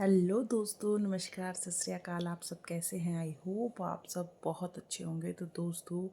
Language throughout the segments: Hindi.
हेलो दोस्तों, नमस्कार, सत श्री अकाल। आप सब कैसे हैं? आई होप आप सब बहुत अच्छे होंगे। तो दोस्तों,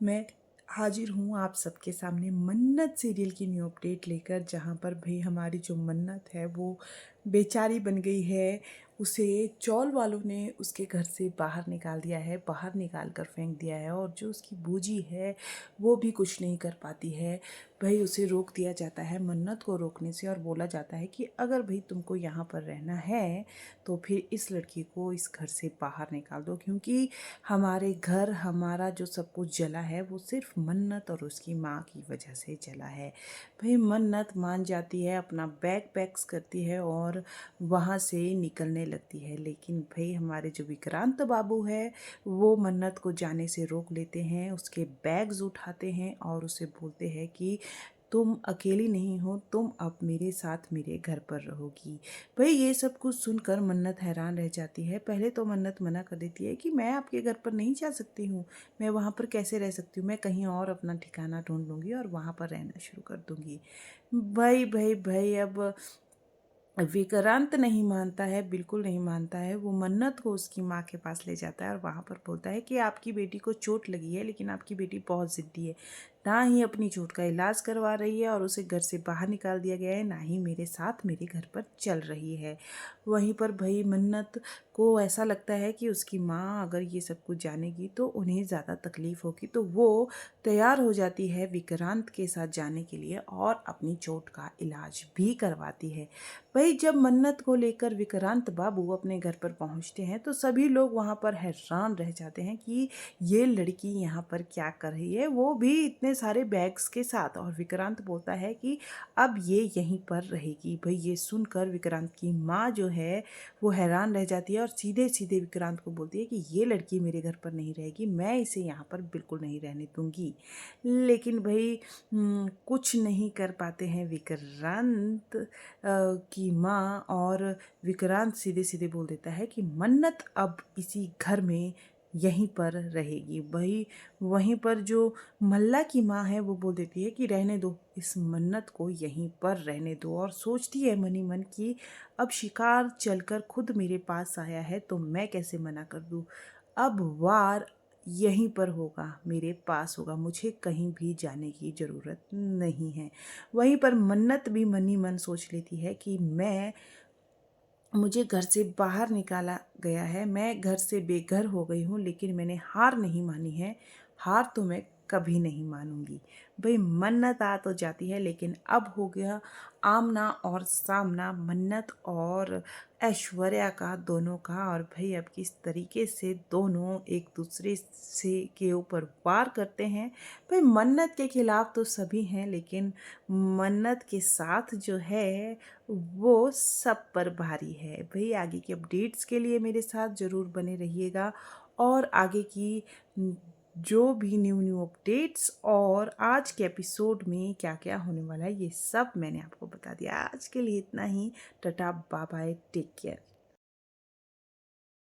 मैं हाजिर हूँ आप सबके सामने मन्नत सीरियल की न्यू अपडेट लेकर, जहाँ पर भाई हमारी जो मन्नत है वो बेचारी बन गई है। उसे चौल वालों ने उसके घर से बाहर निकाल दिया है, बाहर निकाल कर फेंक दिया है। और जो उसकी बूजी है वो भी कुछ नहीं कर पाती है। भाई उसे रोक दिया जाता है मन्नत को रोकने से, और बोला जाता है कि अगर भाई तुमको यहाँ पर रहना है तो फिर इस लड़की को इस घर से बाहर निकाल दो, क्योंकि हमारे घर, हमारा जो सब कुछ जला है वो सिर्फ मन्नत और उसकी माँ की वजह से जला है। भाई मन्नत मान जाती है, अपना बैग पैक्स करती है और वहाँ से निकलने लगती है। लेकिन भाई हमारे जो विक्रांत बाबू है वो मन्नत को जाने से रोक लेते हैं, उसके बैग्स उठाते हैं और उसे बोलते हैं कि तुम अकेली नहीं हो, तुम अब मेरे साथ मेरे घर पर रहोगी। भाई ये सब कुछ सुनकर मन्नत हैरान रह जाती है। पहले तो मन्नत मना कर देती है कि मैं आपके घर पर नहीं जा सकती हूँ, मैं वहाँ पर कैसे रह सकती हूँ, मैं कहीं और अपना ठिकाना ढूंढ लूँगी और वहाँ पर रहना शुरू कर दूँगी। भाई भाई भाई अब विक्रांत नहीं मानता है, बिल्कुल नहीं मानता है। वो मन्नत को उसकी माँ के पास ले जाता है और वहाँ पर बोलता है कि आपकी बेटी को चोट लगी है, लेकिन आपकी बेटी बहुत ज़िद्दी है, ना ही अपनी चोट का इलाज करवा रही है और उसे घर से बाहर निकाल दिया गया है, ना ही मेरे साथ मेरे घर पर चल रही है। वहीं पर भाई मन्नत को ऐसा लगता है कि उसकी माँ अगर ये सब कुछ जानेगी तो उन्हें ज़्यादा तकलीफ़ होगी, तो वो तैयार हो जाती है विक्रांत के साथ जाने के लिए और अपनी चोट का इलाज भी करवाती है। भाई जब मन्नत को लेकर विक्रांत बाबू अपने घर पर पहुंचते हैं तो सभी लोग वहां पर हैरान रह जाते हैं कि ये लड़की यहाँ पर क्या कर रही है, वो भी इतने सारे बैग्स के साथ। और विक्रांत बोलता है कि अब ये यहीं पर रहेगी। भाई ये सुनकर विक्रांत की माँ जो है वो हैरान रह जाती है और सीधे सीधे विक्रांत को बोलती है कि ये लड़की मेरे घर पर नहीं रहेगी, मैं इसे यहाँ पर बिल्कुल नहीं रहने दूंगी। लेकिन भाई कुछ नहीं कर पाते हैं विक्रांत की माँ, और विक्रांत सीधे सीधे बोल देता है कि मन्नत अब इसी घर में यहीं पर रहेगी। वही वहीं पर जो मल्ला की माँ है वो बोल देती है कि रहने दो, इस मन्नत को यहीं पर रहने दो। और सोचती है मनी मन कि अब शिकार चलकर खुद मेरे पास आया है तो मैं कैसे मना कर दूँ। अब वार यहीं पर होगा, मेरे पास होगा, मुझे कहीं भी जाने की ज़रूरत नहीं है। वहीं पर मन्नत भी मनी मन सोच लेती है कि मुझे घर से बाहर निकाला गया है, मैं घर से बेघर हो गई हूँ, लेकिन मैंने हार नहीं मानी है, हार तो मैं कभी नहीं मानूंगी। भाई मन्नत आ तो जाती है, लेकिन अब हो गया आमना और सामना मन्नत और ऐश्वर्या का, दोनों का। और भाई अब किस तरीके से दोनों एक दूसरे से के ऊपर वार करते हैं। भाई मन्नत के खिलाफ तो सभी हैं, लेकिन मन्नत के साथ जो है वो सब पर भारी है। भाई आगे की अपडेट्स के लिए मेरे साथ ज़रूर बने रहिएगा, और आगे की जो भी न्यू न्यू अपडेट्स और आज के एपिसोड में क्या क्या होने वाला है ये सब मैंने आपको बता दिया। आज के लिए इतना ही। Tata bye bye, take care.